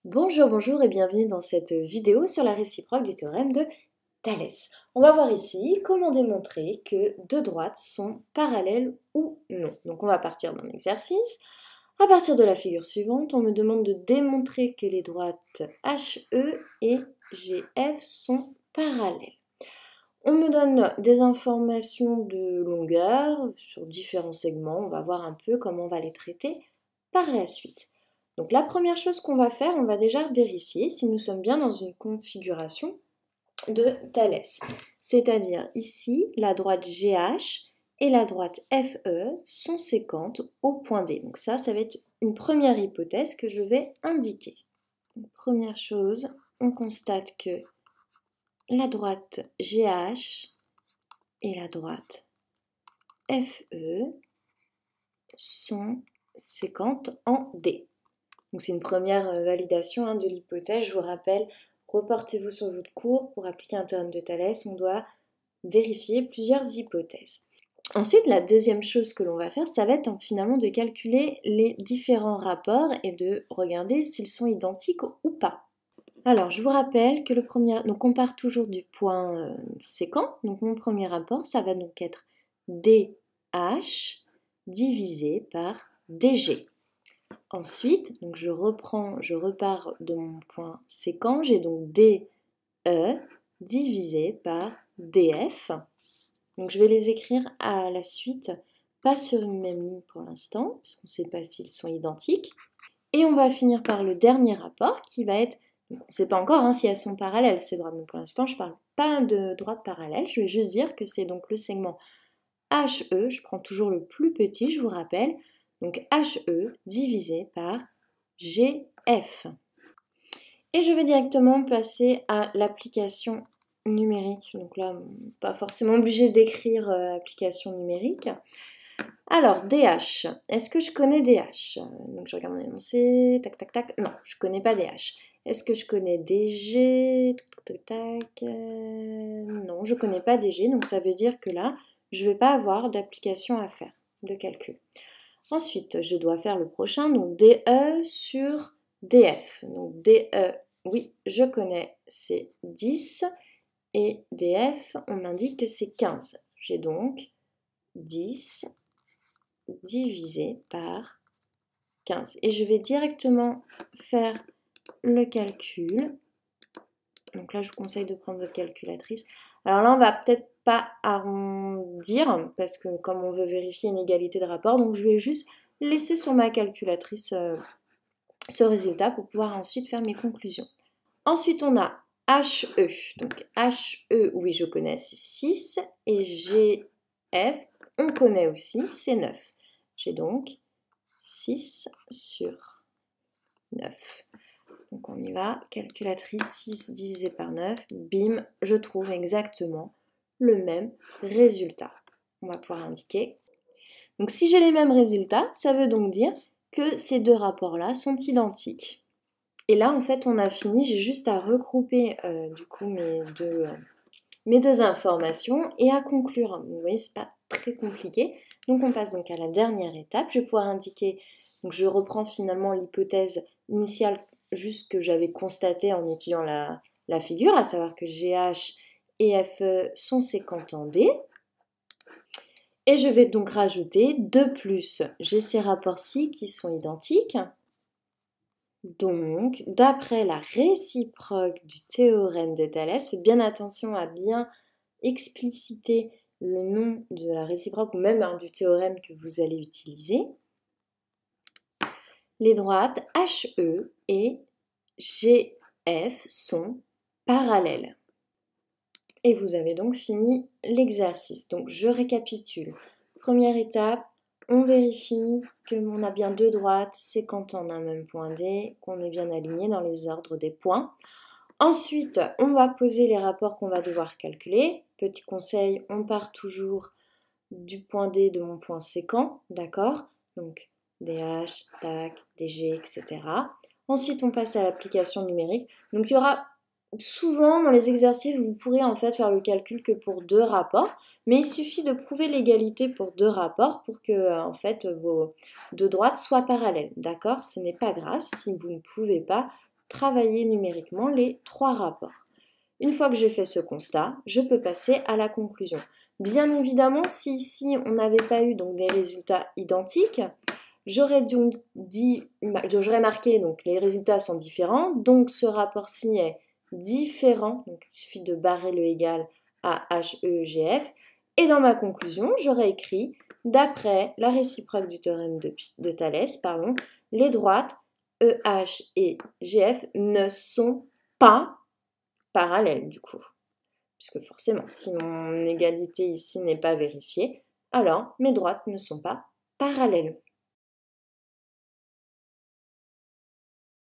Bonjour, bonjour et bienvenue dans cette vidéo sur la réciproque du théorème de Thalès. On va voir ici comment démontrer que deux droites sont parallèles ou non. Donc on va partir d'un exercice. À partir de la figure suivante, on me demande de démontrer que les droites HE et GF sont parallèles. On me donne des informations de longueur sur différents segments. On va voir un peu comment on va les traiter par la suite. Donc la première chose qu'on va faire, on va déjà vérifier si nous sommes bien dans une configuration de Thalès. C'est-à-dire ici, la droite GH et la droite FE sont séquentes au point D. Donc ça va être une première hypothèse que je vais indiquer. Donc, première chose, on constate que la droite GH et la droite FE sont séquentes en D. Donc c'est une première validation de l'hypothèse. Je vous rappelle, reportez-vous sur votre cours. Pour appliquer un théorème de Thalès, on doit vérifier plusieurs hypothèses. Ensuite, la deuxième chose que l'on va faire, ça va être finalement de calculer les différents rapports et de regarder s'ils sont identiques ou pas. Alors, je vous rappelle que le premier, donc on part toujours du point séquent. Donc mon premier rapport, ça va donc être DH divisé par DG. Ensuite, donc je repars de mon point séquent, j'ai donc DE divisé par DF. Donc je vais les écrire à la suite, pas sur une même ligne pour l'instant, puisqu'on ne sait pas s'ils sont identiques. Et on va finir par le dernier rapport qui va être, donc on ne sait pas encore si elles sont parallèles ces droites, donc pour l'instant je ne parle pas de droites parallèles, je vais juste dire que c'est donc le segment HE, je prends toujours le plus petit, je vous rappelle, donc HE divisé par GF. Et je vais directement passer à l'application numérique. Donc là, pas forcément obligé d'écrire application numérique. Alors, DH. Est-ce que je connais DH? Donc je regarde mon énoncé, tac, tac, tac. Non, je connais pas DH. Est-ce que je connais DG? Tac, tac, tac. Non, je connais pas DG, donc ça veut dire que là, je ne vais pas avoir d'application à faire, de calcul. Ensuite, je dois faire le prochain, donc DE sur DF. Donc DE, oui, je connais, c'est 10. Et DF, on m'indique que c'est 15. J'ai donc 10 divisé par 15. Et je vais directement faire le calcul. Donc là, je vous conseille de prendre votre calculatrice. Alors là, on va peut-être pas arrondir, parce que comme on veut vérifier une égalité de rapport, donc je vais juste laisser sur ma calculatrice ce résultat pour pouvoir ensuite faire mes conclusions. Ensuite, on a HE. Donc HE, oui, je connais, c'est 6. Et GF, on connaît aussi, c'est 9. J'ai donc 6 sur 9. Donc on y va, calculatrice 6 divisé par 9, bim, je trouve exactement le même résultat. On va pouvoir indiquer. Donc si j'ai les mêmes résultats, ça veut donc dire que ces deux rapports-là sont identiques. Et là, en fait, on a fini, j'ai juste à regrouper du coup mes deux informations et à conclure. Vous voyez, c'est pas très compliqué. Donc on passe donc à la dernière étape. Je vais pouvoir indiquer, donc je reprends finalement l'hypothèse initiale juste que j'avais constatée en étudiant la figure, à savoir que GH et FE sont séquentes en D. Et je vais donc rajouter 2 plus. J'ai ces rapports-ci qui sont identiques. Donc, d'après la réciproque du théorème de Thalès, faites bien attention à bien expliciter le nom de la réciproque ou même du théorème que vous allez utiliser. Les droites HE et GF sont parallèles. Et vous avez donc fini l'exercice. Donc, je récapitule. Première étape, on vérifie qu'on a bien deux droites séquentes en un même point D, qu'on est bien aligné dans les ordres des points. Ensuite, on va poser les rapports qu'on va devoir calculer. Petit conseil, on part toujours du point D de mon point séquent, d'accord? Donc DH, TAC, DG, etc. Ensuite, on passe à l'application numérique. Donc il y aura souvent, dans les exercices, vous pourrez en fait faire le calcul que pour deux rapports, mais il suffit de prouver l'égalité pour deux rapports pour que en fait vos deux droites soient parallèles, d'accord? Ce n'est pas grave si vous ne pouvez pas travailler numériquement les trois rapports. Une fois que j'ai fait ce constat, je peux passer à la conclusion. Bien évidemment, si ici on n'avait pas eu donc des résultats identiques, j'aurais donc j'aurais marqué donc les résultats sont différents, donc ce rapport-ci est différent, donc il suffit de barrer le égal à HEGF, et dans ma conclusion, j'aurais écrit d'après la réciproque du théorème de Thalès, les droites EH et GF ne sont pas parallèles du coup. Puisque forcément, si mon égalité ici n'est pas vérifiée, alors mes droites ne sont pas parallèles.